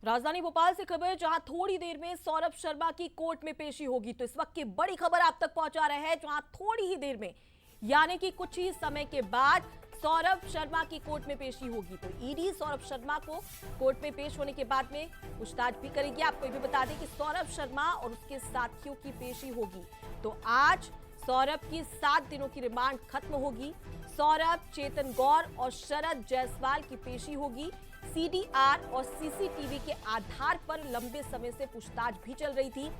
राजधानी भोपाल से खबर, जहां थोड़ी देर में सौरभ शर्मा की कोर्ट में पेशी होगी। तो इस वक्त की बड़ी खबर आप तक पहुंचा रहे हैं, जहां थोड़ी ही देर में यानी कि कुछ ही समय के बाद सौरभ शर्मा की कोर्ट में पेशी होगी। तो ईडी सौरभ शर्मा को कोर्ट में पेश होने के बाद में पूछताछ भी करेगी। आपको ये भी बता दें कि सौरभ शर्मा और उसके साथियों की पेशी होगी। तो आज सौरभ की 7 दिनों की रिमांड खत्म होगी। सौरभ, चेतन गौर और शरद जायसवाल की पेशी होगी। सीडीआर और सीसीटीवी के आधार पर लंबे समय से पूछताछ भी चल रही थी।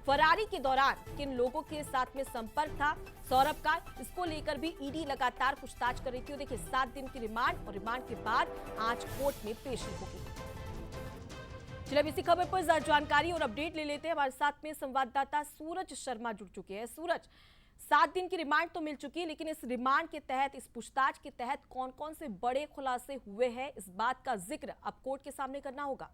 फरारी के दौरान किन लोगों के साथ में संपर्क था सौरभ का, इसको लेकर भी ईडी लगातार पूछताछ कर रही थी। देखिए, 7 दिन की रिमांड और रिमांड के बाद आज कोर्ट में पेशी होगी। चलिए अब इसी खबर पर ज्यादा जानकारी और अपडेट ले लेते हैं। हमारे साथ में संवाददाता सूरज शर्मा जुड़ चुके हैं। सूरज, 7 दिन की रिमांड तो मिल चुकी है, लेकिन इस रिमांड के तहत, इस पूछताछ के तहत कौन कौन से बड़े खुलासे हुए हैं, इस बात का जिक्र अब कोर्ट के सामने करना होगा।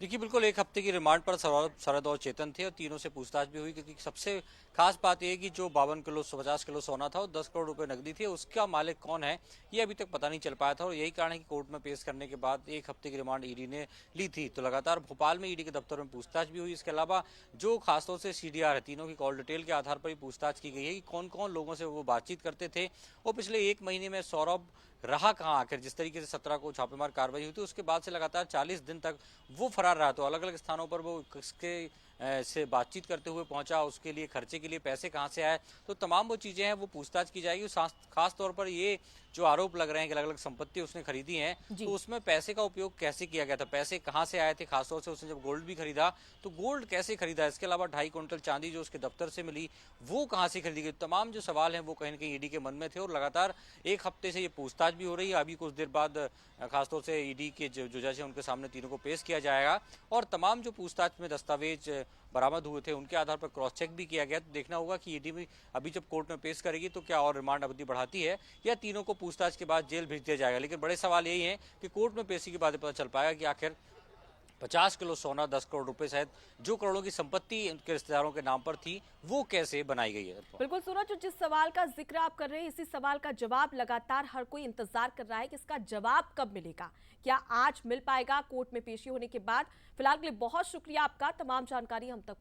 देखिए, बिल्कुल एक हफ्ते की रिमांड पर सौरभ, शरद और चेतन थे और तीनों से पूछताछ भी हुई, क्योंकि सबसे खास बात यह है कि जो 52 किलो 50 किलो सोना था और 10 करोड़ रुपए नकदी थी, उसका मालिक कौन है ये अभी तक पता नहीं चल पाया था। और यही कारण है कि कोर्ट में पेश करने के बाद एक हफ्ते की रिमांड ईडी ने ली थी। तो लगातार भोपाल में ईडी के दफ्तर में पूछताछ भी हुई। इसके अलावा जो खासतौर से सीडीआर है, तीनों की कॉल डिटेल के आधार पर ही पूछताछ की गई है कि कौन कौन लोगों से वो बातचीत करते थे और पिछले 1 महीने में सौरभ रहा कहाँ आखिर। जिस तरीके से 17 को छापेमार कार्रवाई हुई थी, उसके बाद से लगातार 40 दिन तक वो फरार रहा। तो अलग अलग स्थानों पर वो किसके से बातचीत करते हुए पहुंचा, उसके लिए खर्चे के लिए पैसे कहां से आए, तो तमाम वो चीजें हैं वो पूछताछ की जाएगी। खास तौर पर ये जो आरोप लग रहे हैं कि अलग अलग संपत्ति उसने खरीदी है, तो उसमें पैसे का उपयोग कैसे किया गया था, पैसे कहां से आए थे। खासतौर से उसने जब गोल्ड भी खरीदा तो गोल्ड कैसे खरीदा। इसके अलावा 2.5 क्विंटल चांदी जो उसके दफ्तर से मिली, वो कहां से खरीदी गई। तमाम जो सवाल हैं वो कहीं ना कहीं ईडी के मन में थे और लगातार एक हफ्ते से ये पूछताछ भी हो रही है। अभी कुछ देर बाद खासतौर से ईडी के जो जज है उनके सामने तीनों को पेश किया जाएगा और तमाम जो पूछताछ में दस्तावेज बरामद हुए थे उनके आधार पर क्रॉस चेक भी किया गया। तो देखना होगा कि ईडी भी अभी जब कोर्ट में पेश करेगी तो क्या और रिमांड अवधि बढ़ाती है या तीनों को पूछताछ के बाद जेल भेज दिया जाएगा। लेकिन बड़े सवाल यही है कि कोर्ट में पेशी के बाद पता चल पाएगा कि आखिर 50 किलो सोना, 10 करोड़ रुपए सहित जो करोड़ों की संपत्ति उनके रिश्तेदारों के नाम पर थी, वो कैसे बनाई गई है। बिल्कुल सूरज, जिस सवाल का जिक्र आप कर रहे हैं, इसी सवाल का जवाब लगातार हर कोई इंतजार कर रहा है कि इसका जवाब कब मिलेगा। क्या आज मिल पाएगा कोर्ट में पेशी होने के बाद। फिलहाल के लिए बहुत शुक्रिया आपका, तमाम जानकारी हम तक